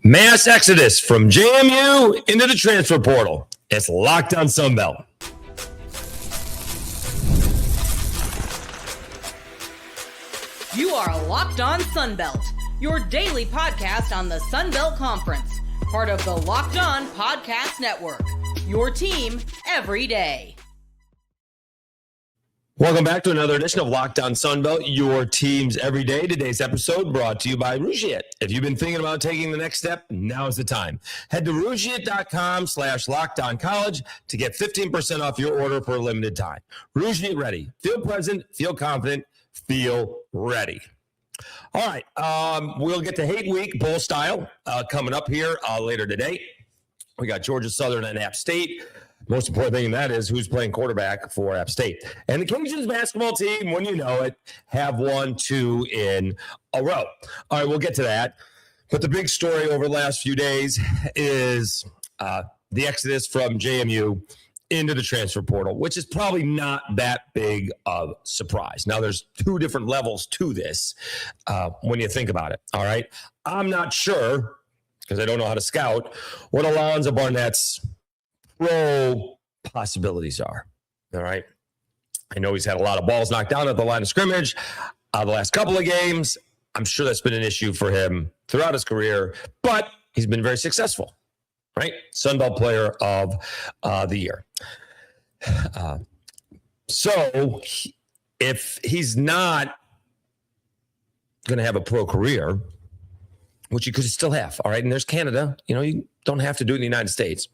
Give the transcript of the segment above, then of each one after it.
Mass exodus from JMU into the transfer portal. It's Locked On Sunbelt. You are Locked On Sunbelt, your daily podcast on the Sunbelt Conference, part of the Locked On Podcast Network, your team every day. Welcome back to another edition of Locked On Sunbelt, your teams every day. Today's episode brought to you by Rougiet. If you've been thinking about taking the next step, now is the time. Head to Rougiet.com/LockedOnCollege to get 15% off your order for a limited time. Rougiet ready. Feel present, feel confident, feel ready. All right, we'll get to Hate Week Bowl style coming up here later today. We got Georgia Southern and App State. Most important thing in that is who's playing quarterback for App State. And the Cajuns basketball team, when you know it, have won 2 in a row. All right, we'll get to that. But the big story over the last few days is the exodus from JMU into the transfer portal, which is probably not that big of a surprise. Now, there's 2 different levels to this when you think about it, all right? I'm not sure, because I don't know how to scout, what Alonza Barnett's pro possibilities are. All right. I know he's had a lot of balls knocked down at the line of scrimmage the last couple of games. I'm sure that's been an issue for him throughout his career, but he's been very successful, right? Sunbelt Player of the Year. So if he's not going to have a pro career, which you could still have, all right, and there's Canada, you know, you don't have to do it in the United States.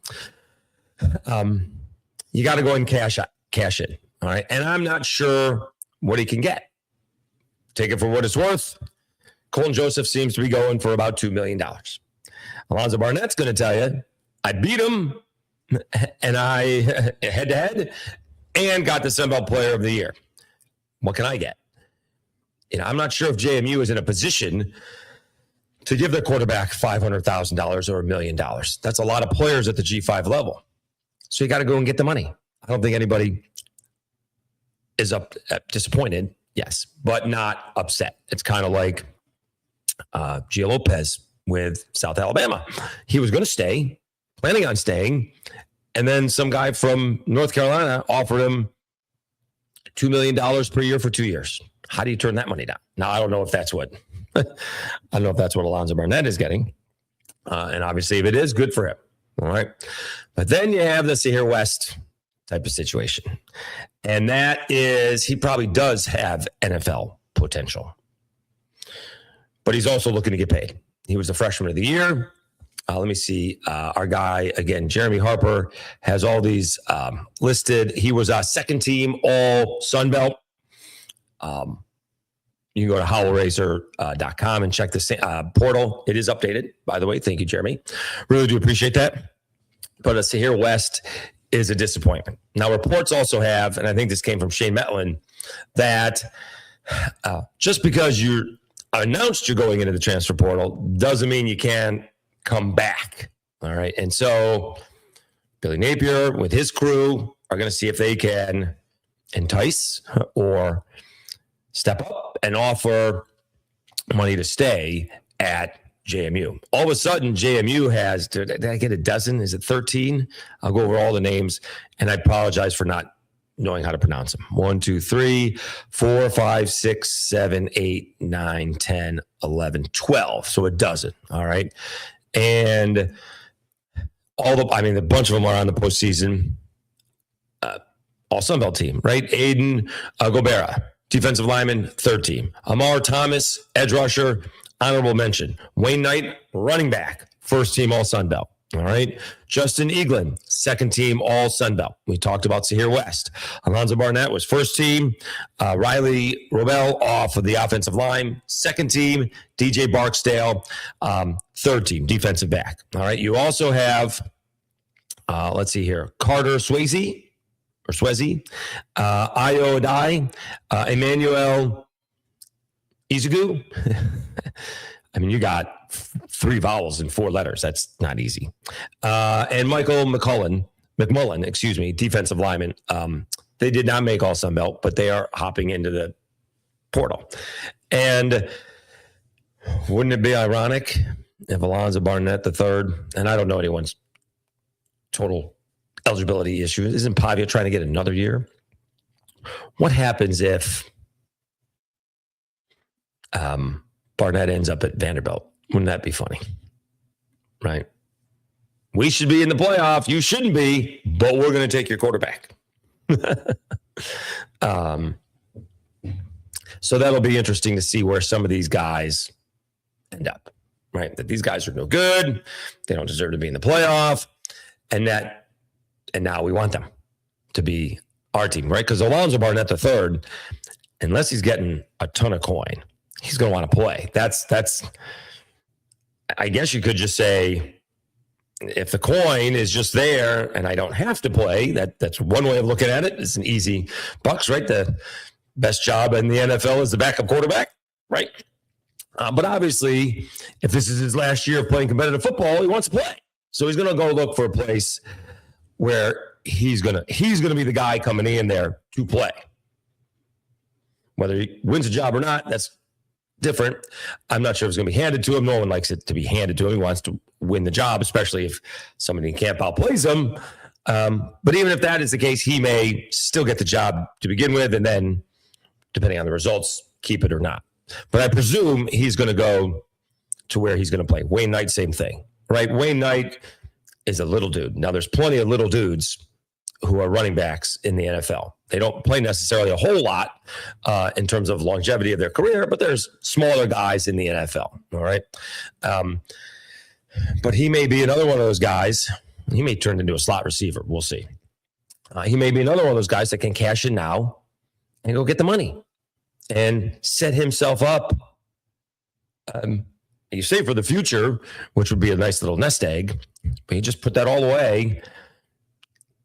You got to go and cash in. All right. And I'm not sure what he can get. Take it for what it's worth. Colton Joseph seems to be going for about $2 million. Alonza Barnett's going to tell you, I beat him and I head to head and got the Sunbelt Player of the Year. What can I get? You know, I'm not sure if JMU is in a position to give their quarterback $500,000 or $1 million. That's a lot of players at the G5 level. So you got to go and get the money. I don't think anybody is disappointed, yes, but not upset. It's kind of like Lopez with South Alabama. He was going to stay, planning on staying, and then some guy from North Carolina offered him $2 million per year for 2 years. How do you turn that money down? Now, I don't know if that's what Alonza Barnett is getting. And obviously, if it is, good for him. All right. But then you have the Sahir West type of situation. And that is, he probably does have NFL potential. But he's also looking to get paid. He was the freshman of the year. Let me see. Our guy, again, Jeremy Harper, has all these listed. He was a second team all Sunbelt. You can go to honorees.com and check the portal. It is updated, by the way. Thank you, Jeremy. Really do appreciate that. But Sahir West is a disappointment. Now, reports also have, and I think this came from Shane Metlin, that just because you're announced you're going into the transfer portal doesn't mean you can't come back. All right. And so Billy Napier with his crew are going to see if they can entice or step up and offer money to stay at JMU. All of a sudden, JMU has, did I get a dozen? Is it 13? I'll go over all the names, and I apologize for not knowing how to pronounce them. 1, 2, 3, 4, 5, 6, 7, 8, 9, 10, 11, 12. So a dozen. All right. And a bunch of them are on the postseason. All Sunbelt team, right? Aiden Gobera, defensive lineman, third team. Amar Thomas, edge rusher, honorable mention. Wayne Knight, running back, first team all Sunbelt. All right. Justin Eaglin, second team all Sunbelt. We talked about Sahir West. Alonza Barnett was first team. Riley Robel off of the offensive line. Second team, DJ Barksdale, third team, defensive back. All right. You also have, let's see here, Carter Swayze, Ayo Adai, Emmanuel Izugu. I mean, you got 3 vowels and 4 letters. That's not easy. And Michael McMullen, defensive lineman. They did not make all Sunbelt, but they are hopping into the portal. And wouldn't it be ironic if Alonza Barnett the third, and I don't know anyone's total eligibility issue, isn't Pavia trying to get another year? What happens if Barnett ends up at Vanderbilt? Wouldn't that be funny? Right? We should be in the playoff. You shouldn't be, but we're going to take your quarterback. So that'll be interesting to see where some of these guys end up, right? That these guys are no good. They don't deserve to be in the playoff. And now we want them to be our team, right? Because Alonza Barnett the third, unless he's getting a ton of coin, he's going to want to play. That's. I guess you could just say, if the coin is just there and I don't have to play, that's one way of looking at it. It's an easy bucks, right? The best job in the NFL is the backup quarterback, right? But obviously, if this is his last year of playing competitive football, he wants to play. So he's going to go look for a place where he's going to be the guy coming in there to play. Whether he wins a job or not, that's different. I'm not sure if it's going to be handed to him. No one likes it to be handed to him. He wants to win the job, especially if somebody in camp outplays him. But even if that is the case, he may still get the job to begin with, and then, depending on the results, keep it or not. But I presume he's going to go to where he's going to play. Wayne Knight, same thing, right? Wayne Knight is a little dude. Now, there's plenty of little dudes who are running backs in the NFL. They don't play necessarily a whole lot in terms of longevity of their career, but there's smaller guys in the NFL, all right? But he may be another one of those guys. He may turn into a slot receiver. We'll see. He may be another one of those guys that can cash in now and go get the money and set himself up. You save for the future, which would be a nice little nest egg, but you just put that all away,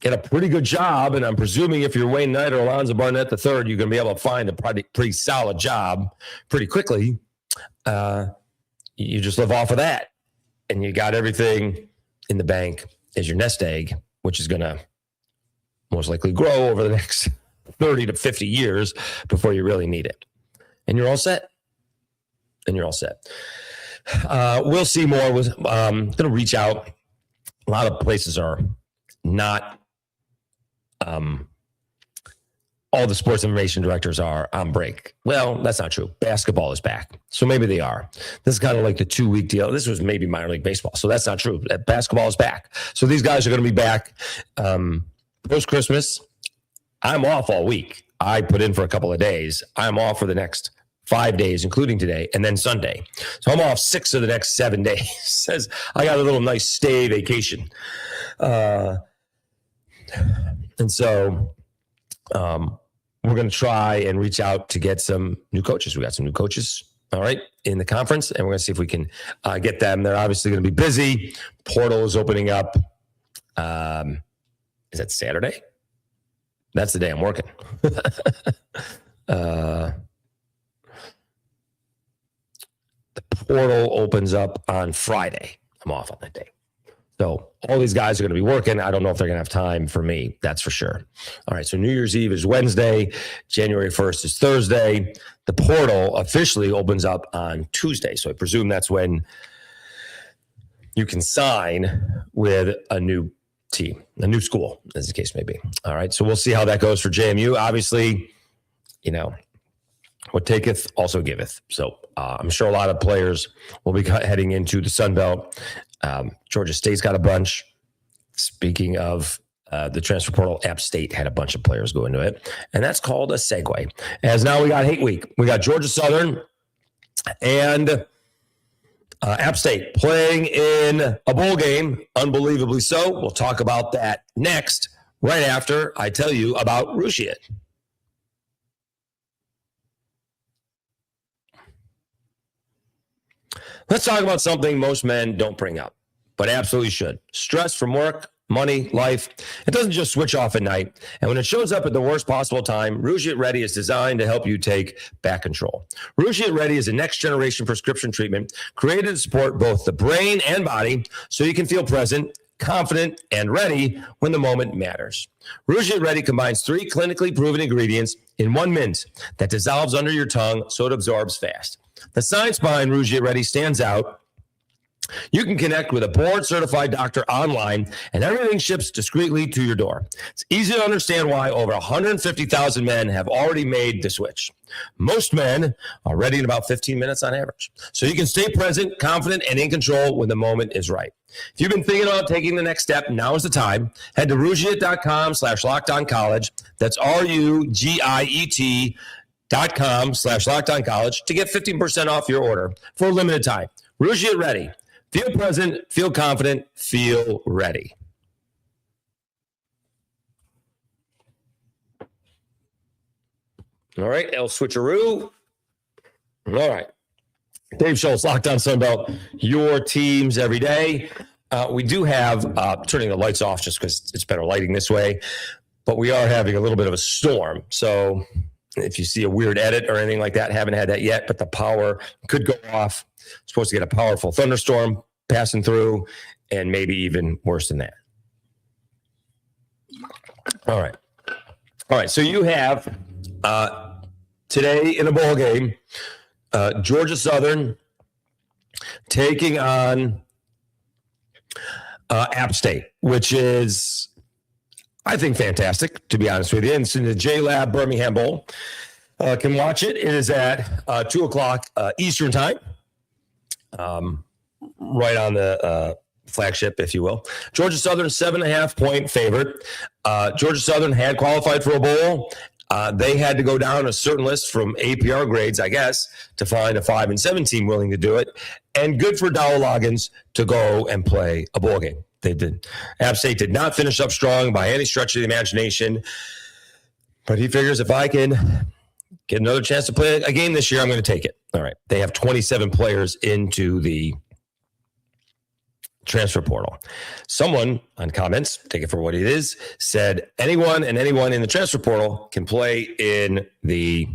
get a pretty good job, and I'm presuming if you're Wayne Knight or Alonza Barnett the third, you're going to be able to find a pretty solid job pretty quickly. You just live off of that, and you got everything in the bank as your nest egg, which is going to most likely grow over the next 30 to 50 years before you really need it. And you're all set. We'll see more. I'm going to reach out. A lot of places are not. All the sports information directors are on break. Well, that's not true. Basketball is back. So maybe they are. This is kind of like the 2-week deal. This was maybe minor league baseball. So that's not true. Basketball is back. So these guys are going to be back post-Christmas. I'm off all week. I put in for a couple of days. I'm off for the next 5 days, including today, and then Sunday. So I'm off 6 of the next 7 days. Says I got a little nice stay vacation. And so we're going to try and reach out to get some new coaches. We got some new coaches, all right, in the conference, and we're going to see if we can get them. They're obviously going to be busy. Portal is opening up. Is that Saturday? That's the day I'm working. The portal opens up on Friday. I'm off on that day. So all these guys are going to be working. I don't know if they're going to have time for me. That's for sure. All right. So New Year's Eve is Wednesday. January 1st is Thursday. The portal officially opens up on Tuesday. So I presume that's when you can sign with a new team, a new school, as the case may be. All right. So we'll see how that goes for JMU. Obviously, what taketh also giveth. So I'm sure a lot of players will be heading into the Sun Belt. Georgia State's got a bunch. Speaking of the transfer portal, App State had a bunch of players go into it. And that's called a segue. As now we got Hate Week. We got Georgia Southern and App State playing in a bowl game. Unbelievably so. We'll talk about that next, right after I tell you about Rushiet. Let's talk about something most men don't bring up, but absolutely should. Stress from work, money, life. It doesn't just switch off at night. And when it shows up at the worst possible time, Rushiet Ready is designed to help you take back control. Rushiet Ready is a next-generation prescription treatment created to support both the brain and body so you can feel present, confident, and ready when the moment matters. Rushiet Ready combines 3 clinically proven ingredients in 1 mint that dissolves under your tongue so it absorbs fast. The science behind Rushiet Ready stands out You can connect with a board-certified doctor online, and everything ships discreetly to your door. It's easy to understand why over 150,000 men have already made the switch. Most men are ready in about 15 minutes on average. So you can stay present, confident, and in control when the moment is right. If you've been thinking about taking the next step, now is the time. Head to rugiet.com/lockedoncollege. That's RUGIET.com/lockedoncollege to get 15% off your order for a limited time. Rugiet ready. Feel present, feel confident, feel ready. All right, El Switcheroo. All right. Dave Schultz, Locked On Sunbelt, your teams every day. We do have, turning the lights off just because it's better lighting this way, but we are having a little bit of a storm. So if you see a weird edit or anything like that, haven't had that yet, but the power could go off. Supposed to get a powerful thunderstorm passing through, and maybe even worse than that. All right. So you have today in a bowl game, Georgia Southern taking on App State, which is, I think, fantastic, to be honest with you. And it's in the J-Lab Birmingham Bowl. Can watch it. It is at 2 o'clock Eastern time. Right on the flagship, if you will. Georgia Southern, 7.5-point favorite. Georgia Southern had qualified for a bowl. They had to go down a certain list from APR grades, I guess, to find a 5-7 team willing to do it. And good for Dowell Loggins to go and play a bowl game. They did. App State did not finish up strong by any stretch of the imagination. But he figures if I can get another chance to play a game this year, I'm going to take it. All right. They have 27 players into the transfer portal. Someone on comments, take it for what it is, said anyone in the transfer portal can play in the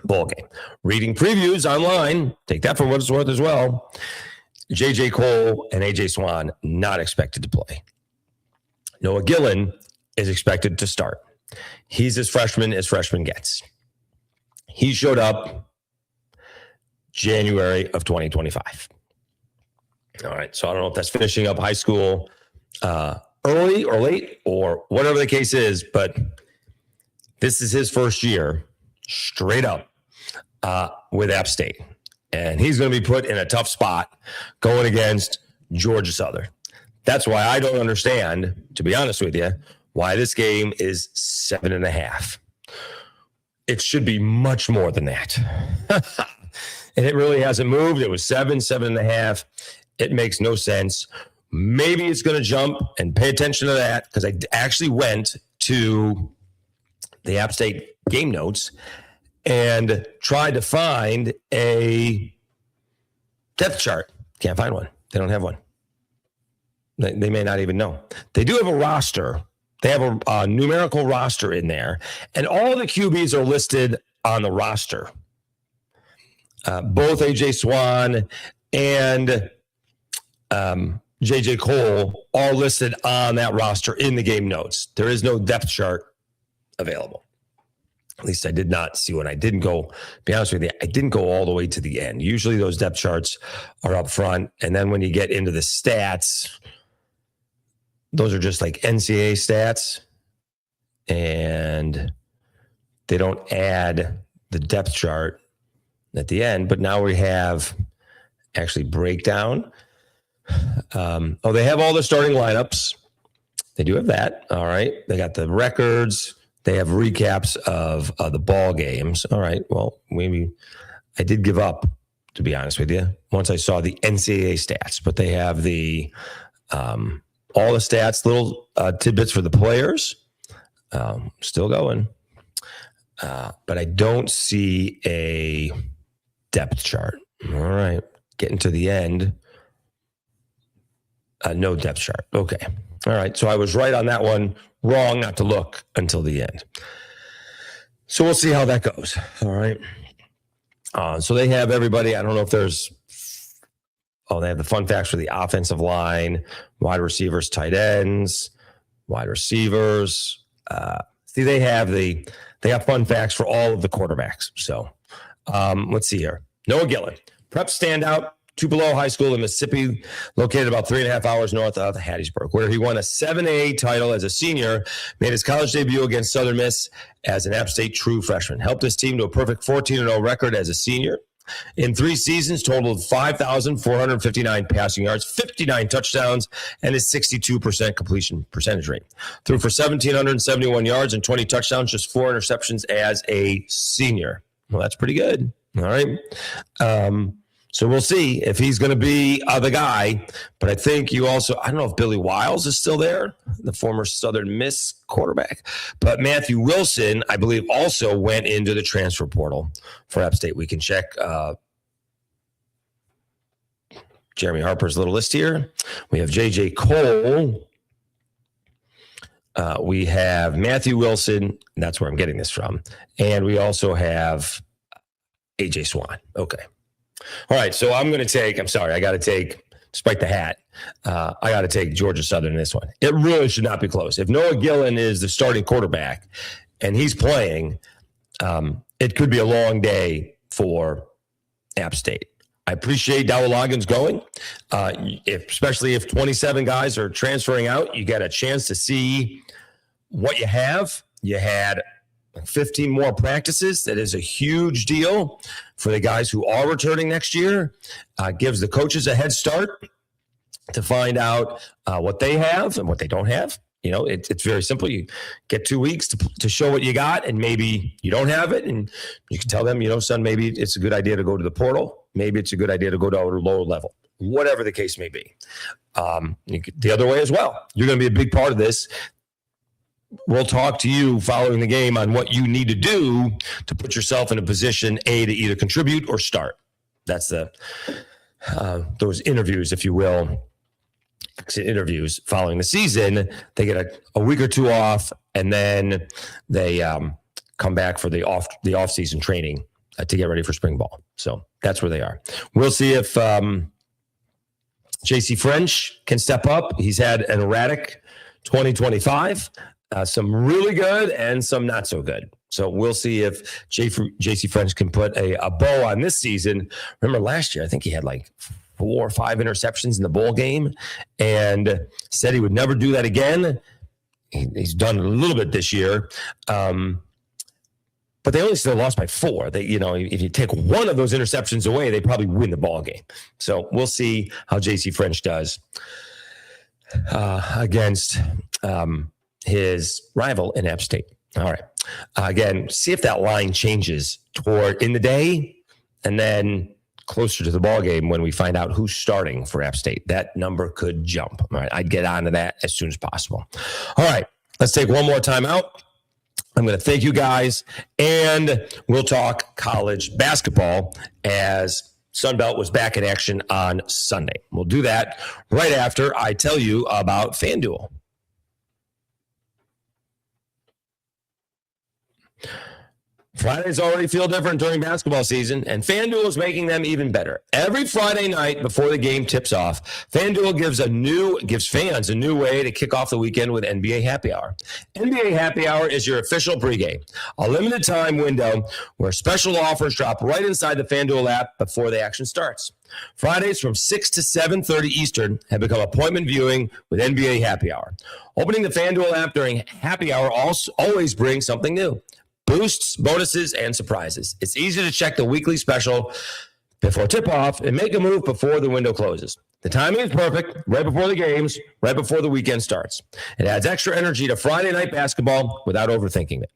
bowl game. Reading previews online, take that for what it's worth as well. J.J. Cole and A.J. Swan not expected to play. Noah Gillen is expected to start. He's as freshman gets. He showed up January of 2025. All right, so I don't know if that's finishing up high school early or late or whatever the case is, but this is his first year straight up with App State. And he's going to be put in a tough spot going against Georgia Southern. That's why I don't understand, to be honest with you, why this game is 7.5. It should be much more than that. And it really hasn't moved. It was 7.5. It makes no sense. Maybe it's going to jump, and pay attention to that, because I actually went to the App State game notes and tried to find a depth chart. Can't find one. They don't have one. They may not even know. They do have a roster. They have a numerical roster in there, and all the QBs are listed on the roster. Both A.J. Swan and J.J. Cole are listed on that roster in the game notes. There is no depth chart available. At least I did not see one. I didn't go, be honest with you, I didn't go all the way to the end. Usually those depth charts are up front. And then when you get into the stats, those are just like NCAA stats. And they don't add the depth chart at the end. But now we have actually breakdown. They have all the starting lineups. They do have that. All right. They got the records. They have recaps of the ball games. All right. Well, maybe I did give up, to be honest with you, once I saw the NCAA stats. But they have the all the stats, little tidbits for the players. Still going. But I don't see a depth chart. All right. Getting to the end. No depth chart. Okay. All right. So I was right on that one. Wrong not to look until the end. So we'll see how that goes. All right. So they have everybody. I don't know if there's... they have the fun facts for the offensive line, wide receivers, tight ends, wide receivers. They have fun facts for all of the quarterbacks. So let's see here. Noah Gillen, prep standout, Tupelo High School in Mississippi, located about 3.5 hours north of Hattiesburg, where he won a 7A title as a senior, made his college debut against Southern Miss as an App State true freshman, helped his team to a perfect 14-0 record as a senior. In 3 seasons, totaled 5,459 passing yards, 59 touchdowns, and a 62% completion percentage rate. Threw for 1,771 yards and 20 touchdowns, just 4 interceptions as a senior. Well, that's pretty good. All right. So we'll see if he's going to be the guy. But I think I don't know if Billy Wiles is still there, the former Southern Miss quarterback. But Matthew Wilson, I believe, also went into the transfer portal for App State. We can check Jeremy Harper's little list here. We have J.J. Cole. We have Matthew Wilson. That's where I'm getting this from. And we also have A.J. Swan. Okay. All right, so I got to take, despite the hat, I got to take Georgia Southern in this one. It really should not be close. If Noah Gillen is the starting quarterback and he's playing, it could be a long day for App State. I appreciate Dowell Loggins going, especially if 27 guys are transferring out. You get a chance to see what you have. You had 15 more practices. That is a huge deal for the guys who are returning next year. Gives the coaches a head start to find out what they have and what they don't have. It's very simple. You get 2 weeks to show what you got, and maybe you don't have it, and you can tell them, son, maybe it's a good idea to go to the portal. Maybe it's a good idea to go to a lower level. Whatever the case may be. The other way as well. You're going to be a big part of this. We'll talk to you following the game on what you need to do to put yourself in a position, A, to either contribute or start. That's those interviews, if you will, exit interviews following the season. They get a week or two off, and then they come back for the off-season training to get ready for spring ball. So that's where they are. We'll see if J.C. French can step up. He's had an erratic 2025. Some really good and some not so good. So we'll see if J.C. French can put a bow on this season. Remember last year, I think he had like 4 or 5 interceptions in the bowl game and said he would never do that again. He's done a little bit this year. But they only still lost by 4. If you take one of those interceptions away, they probably win the ball game. So we'll see how J.C. French does against his rival in App State. All right. Again, see if that line changes toward in the day and then closer to the ball game when we find out who's starting for App State. That number could jump. All right. I'd get onto that as soon as possible. All right. Let's take one more time out. I'm going to thank you guys, and we'll talk college basketball as Sunbelt was back in action on Sunday. We'll do that right after I tell you about FanDuel. Fridays already feel different during basketball season, and FanDuel is making them even better. Every Friday night before the game tips off, FanDuel gives fans a new way to kick off the weekend with NBA Happy Hour. NBA Happy Hour is your official pregame, a limited time window where special offers drop right inside the FanDuel app before the action starts. Fridays from 6 to 7:30 Eastern have become appointment viewing with NBA Happy Hour. Opening the FanDuel app during Happy Hour always brings something new. Boosts, bonuses, and surprises. It's easy to check the weekly special before tip-off and make a move before the window closes. The timing is perfect, right before the games, right before the weekend starts. It adds extra energy to Friday night basketball without overthinking it.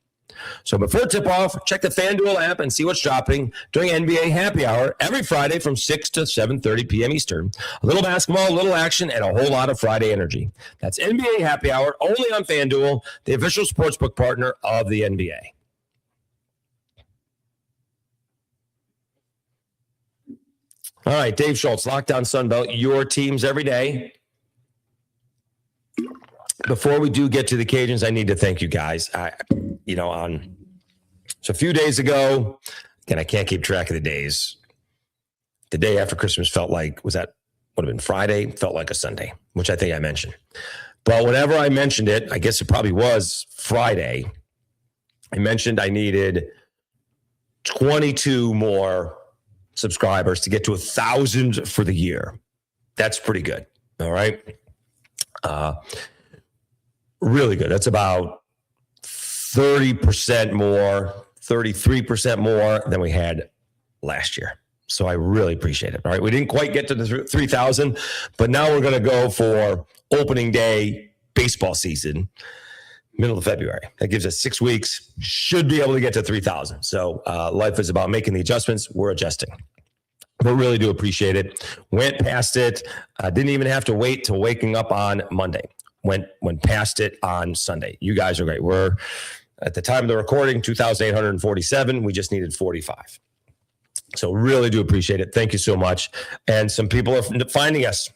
So before tip-off, check the FanDuel app and see what's dropping during NBA Happy Hour every Friday from 6 to 7:30 p.m. Eastern. A little basketball, a little action, and a whole lot of Friday energy. That's NBA Happy Hour only on FanDuel, the official sportsbook partner of the NBA. All right, Dave Schultz, Lockdown Sunbelt, your teams every day. Before we do get to the Cajuns, I need to thank you guys. So a few days ago, again, I can't keep track of the days. The day after Christmas would have been Friday, felt like a Sunday, which I think I mentioned. But whenever I mentioned it, I guess it probably was Friday, I mentioned I needed 22 more subscribers to get to 1,000 for the year. That's pretty good. All right. Really good. That's about 30% more, 33% more than we had last year. So I really appreciate it. All right. We didn't quite get to the 3,000, but now we're going to go for opening day baseball season, middle of February. That gives us 6 weeks. Should be able to get to 3,000. So life is about making the adjustments. We're adjusting. But really do appreciate it. Went past it. Didn't even have to wait till waking up on Monday. Went past it on Sunday. You guys are great. We're at the time of the recording, 2,847. We just needed 45. So really do appreciate it. Thank you so much. And some people are finding us,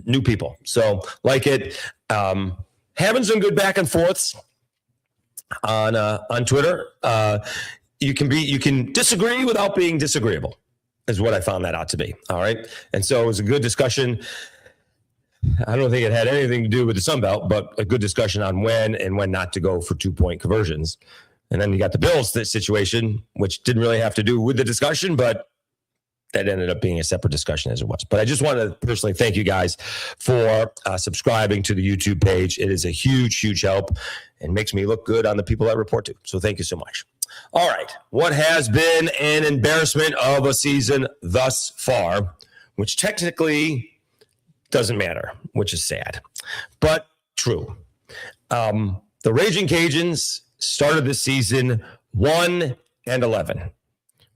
new people. So like it. Having some good back and forths on Twitter. You can disagree without being disagreeable, is what I found that out to be. All right. And so it was a good discussion. I don't think it had anything to do with the Sun Belt, but a good discussion on when and when not to go for 2-point conversions. And then you got the Bills situation, which didn't really have to do with the discussion, but that ended up being a separate discussion as it was. But I just want to personally thank you guys for subscribing to the YouTube page. It is a huge, huge help and makes me look good on the people I report to. So thank you so much. All right. What has been an embarrassment of a season thus far, which technically doesn't matter, which is sad, but true. The Ragin Cajuns started this season 1-11,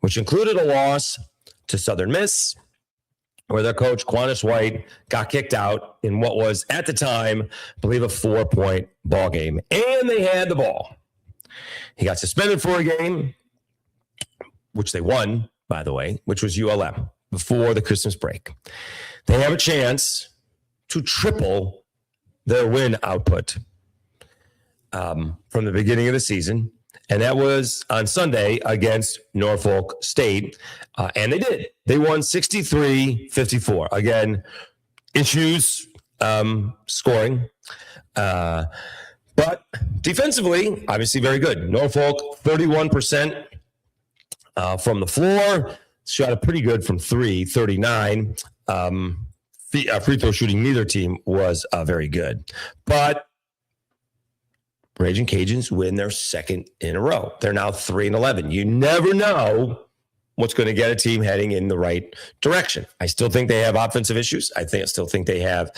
which included a loss to Southern Miss, where their coach, Quantis White, got kicked out in what was, at the time, I believe, a 4-point ball game. And they had the ball. He got suspended for a game, which they won, by the way, which was ULM, before the Christmas break. They have a chance to triple their win output from the beginning of the season. And that was on Sunday against Norfolk State. And they did. They won 63-54. Again, issues scoring. But defensively, obviously very good. Norfolk, 31% from the floor. Shot it pretty good from 3, 39. Free throw shooting, neither team was very good. But Ragin Cajuns win their second in a row. They're now 3-11. You never know what's going to get a team heading in the right direction. I still think they have offensive issues. I still think they have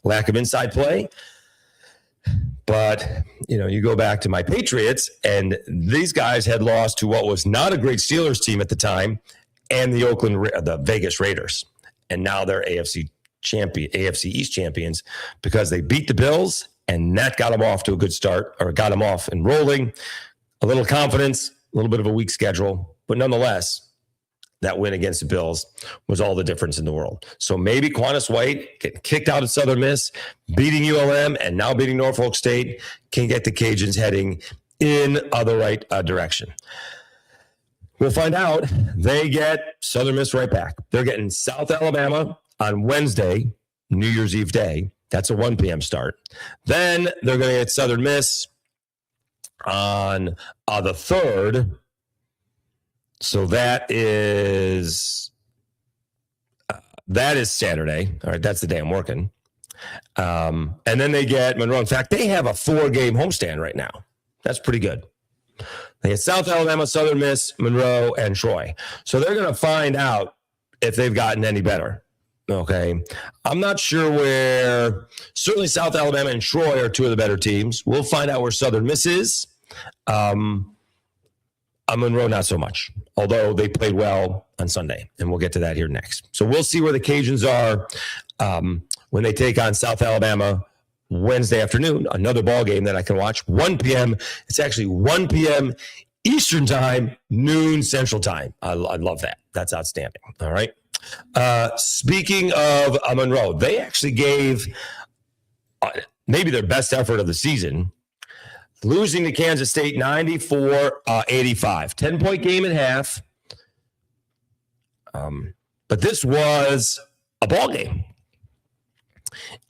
lack of inside play. But, you go back to my Patriots, and these guys had lost to what was not a great Steelers team at the time, and the Vegas Raiders. And now they're AFC East champions because they beat the Bills, and that got them off to a good start, or got them off and rolling. A little confidence, a little bit of a weak schedule, but nonetheless, that win against the Bills was all the difference in the world. So maybe Quantis White getting kicked out of Southern Miss, beating ULM, and now beating Norfolk State can get the Cajuns heading in the right direction. We'll find out. They get Southern Miss right back. They're getting South Alabama on Wednesday, New Year's Eve day. That's a 1 p.m. start. Then they're going to get Southern Miss on the 3rd. So that is Saturday. All right, that's the day I'm working. And then they get Monroe. In fact, they have a 4-game homestand right now. That's pretty good. They get South Alabama, Southern Miss, Monroe, and Troy. So they're going to find out if they've gotten any better. Okay. I'm not sure where. Certainly South Alabama and Troy are two of the better teams. We'll find out where Southern Miss is. Monroe, not so much, although they played well on Sunday, and we'll get to that here next. So we'll see where the Cajuns are when they take on South Alabama Wednesday afternoon, another ball game that I can watch, 1 p.m. It's actually 1 p.m. Eastern time, noon Central time. I love that. That's outstanding. All right. Speaking of Monroe, they actually gave maybe their best effort of the season, losing to Kansas State 94-85. 10-point game at half. But this was a ball game.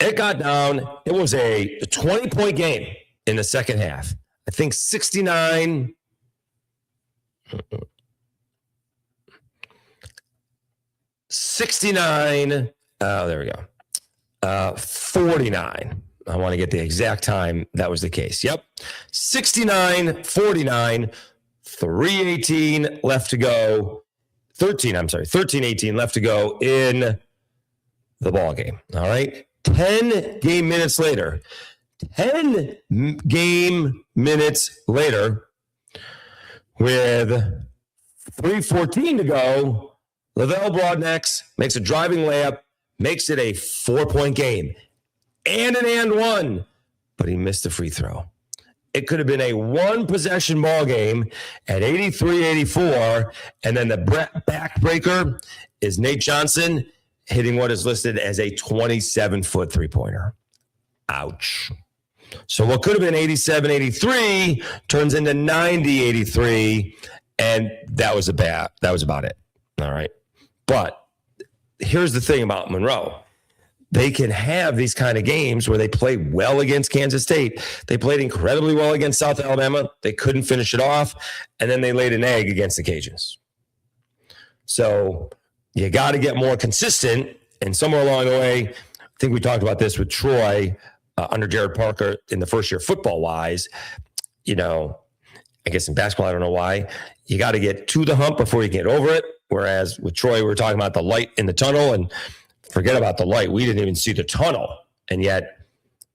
It got down. It was a 20-point game in the second half. I think 69. 69. Oh, there we go. 49. I want to get the exact time that was the case. Yep. 69-49. 3:18 left to go. 13:18 left to go in the ball game. All right. 10 game minutes later, with 3:14 to go, Lavelle Broadnecks makes a driving layup, makes it a 4-point game and an and one, but he missed the free throw. It could have been a one-possession ball game at 83-84, and then the backbreaker is Nate Johnson hitting what is listed as a 27-foot three-pointer. Ouch. So what could have been 87-83 turns into 90-83, and that was about it. All right. But here's the thing about Monroe. They can have these kind of games where they play well against Kansas State. They played incredibly well against South Alabama. They couldn't finish it off, and then they laid an egg against the Cajuns. So you got to get more consistent, and somewhere along the way, I think we talked about this with Troy under Jared Parker in the first year football-wise. You know, I guess in basketball, I don't know why. You got to get to the hump before you get over it, whereas with Troy, we were talking about the light in the tunnel, and forget about the light. We didn't even see the tunnel, and yet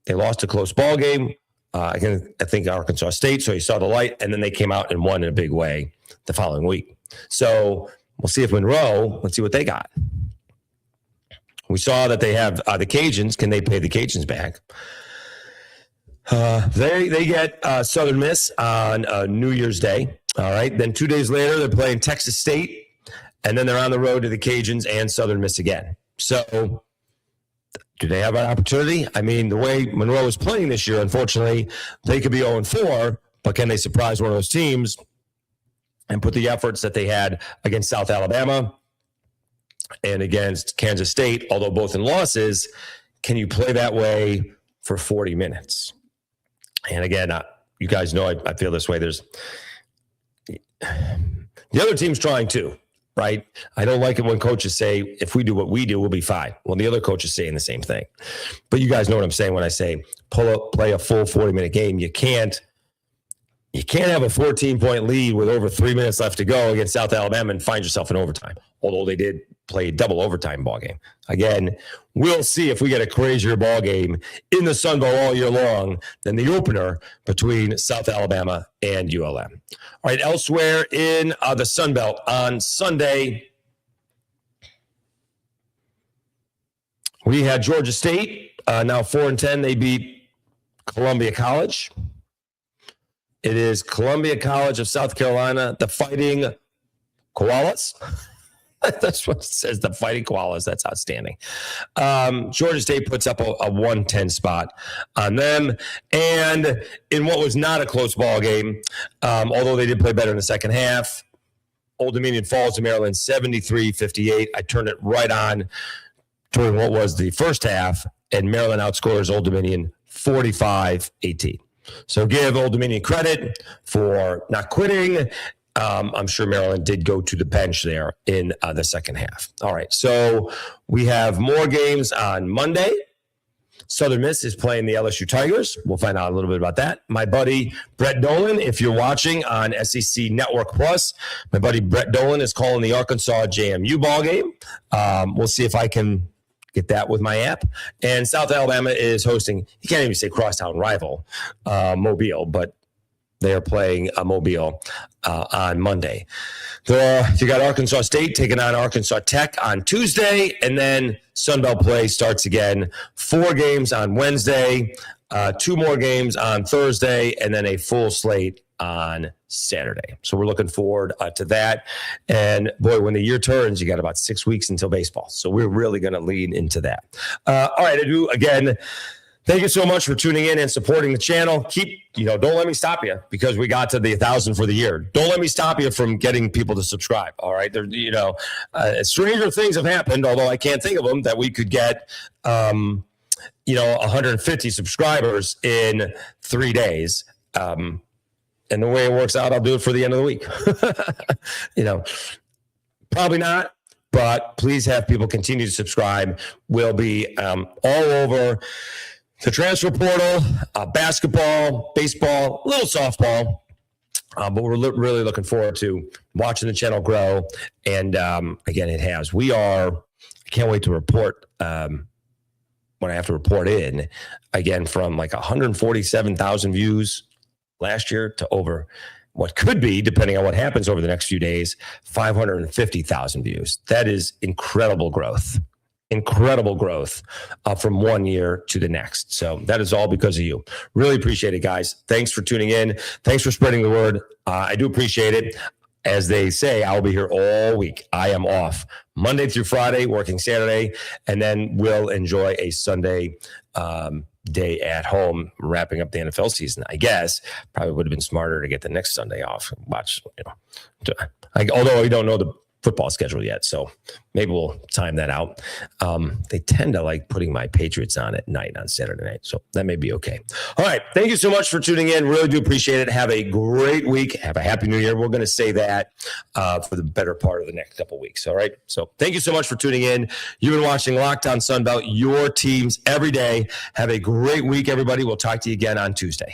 they lost a close ball game. Again, I think Arkansas State, so you saw the light, and then they came out and won in a big way the following week. So we'll see if Monroe, let's see what they got. We saw that they have the Cajuns. Can they pay the Cajuns back? They get Southern Miss on New Year's Day. All right. Then 2 days later, they're playing Texas State, and then they're on the road to the Cajuns and Southern Miss again. So do they have an opportunity? I mean, the way Monroe is playing this year, unfortunately, they could be 0-4, but can they surprise one of those teams and put the efforts that they had against South Alabama and against Kansas State, although both in losses, can you play that way for 40 minutes? And again, you guys know I feel this way. There's the other team's trying too. Right? I don't like it when coaches say, if we do what we do, we'll be fine. Well, the other coach is saying the same thing. But you guys know what I'm saying when I say play a full 40-minute game. You can't have a 14-point lead with over 3 minutes left to go against South Alabama and find yourself in overtime, although they did play a double overtime ball game. Again, we'll see if we get a crazier ball game in the Sun Bowl all year long than the opener between South Alabama and ULM. All right, elsewhere in the Sun Belt on Sunday, we had Georgia State, now 4-10. They beat Columbia College. It is Columbia College of South Carolina, the Fighting Koalas. That's what it says, the Fighting Koalas. That's outstanding. Georgia State puts up a 110 spot on them. And in what was not a close ball game, although they did play better in the second half, Old Dominion falls to Maryland 73-58. I turned it right on during what was the first half, and Maryland outscores Old Dominion 45-18. So give Old Dominion credit for not quitting. I'm sure Maryland did go to the bench there in the second half. All right, so we have more games on Monday. Southern Miss is playing the LSU Tigers. We'll find out a little bit about that. My buddy Brett Dolan, if you're watching on SEC Network Plus, my buddy Brett Dolan is calling the Arkansas JMU ball game. We'll see if I can get that with my app. And South Alabama is hosting, you can't even say crosstown rival, Mobile, but they are playing Mobile on Monday. You got Arkansas State taking on Arkansas Tech on Tuesday, and then Sun Belt play starts again. 4 games on Wednesday, 2 more games on Thursday, and then a full slate on Saturday. So we're looking forward to that. And boy, when the year turns, you got about 6 weeks until baseball. So we're really going to lean into that. All right, I do again. Thank you so much for tuning in and supporting the channel. Don't let me stop you because we got to the 1,000 for the year. Don't let me stop you from getting people to subscribe. All right. Stranger things have happened, although I can't think of them, that we could get, 150 subscribers in 3 days. And the way it works out, I'll do it for the end of the week. Probably not. but please have people continue to subscribe. We'll be all over the transfer portal, basketball, baseball, a little softball. But we're really looking forward to watching the channel grow. And again, it has. I can't wait to report when I have to report in again from like 147,000 views last year to over what could be, depending on what happens over the next few days, 550,000 views. That is incredible growth. From 1 year to the next. So that is all because of you. Really appreciate it, guys. Thanks for tuning in. Thanks for spreading the word. I do appreciate it. As they say, I'll be here all week. I am off Monday through Friday, working Saturday, and then we'll enjoy a Sunday day at home, wrapping up the NFL season. I guess probably would have been smarter to get the next Sunday off. Watch, although we don't know the football schedule yet, so maybe we'll time that out. They tend to like putting my Patriots on at night on Saturday night, so that may be okay. All right, thank you so much for tuning in. Really do appreciate it. Have a great week. Have a happy new year. We're going to say that for the better part of the next couple weeks. All right, so thank you so much for tuning in. You've been watching Locked On Sunbelt, your teams every day. Have a great week, everybody. We'll talk to you again on Tuesday.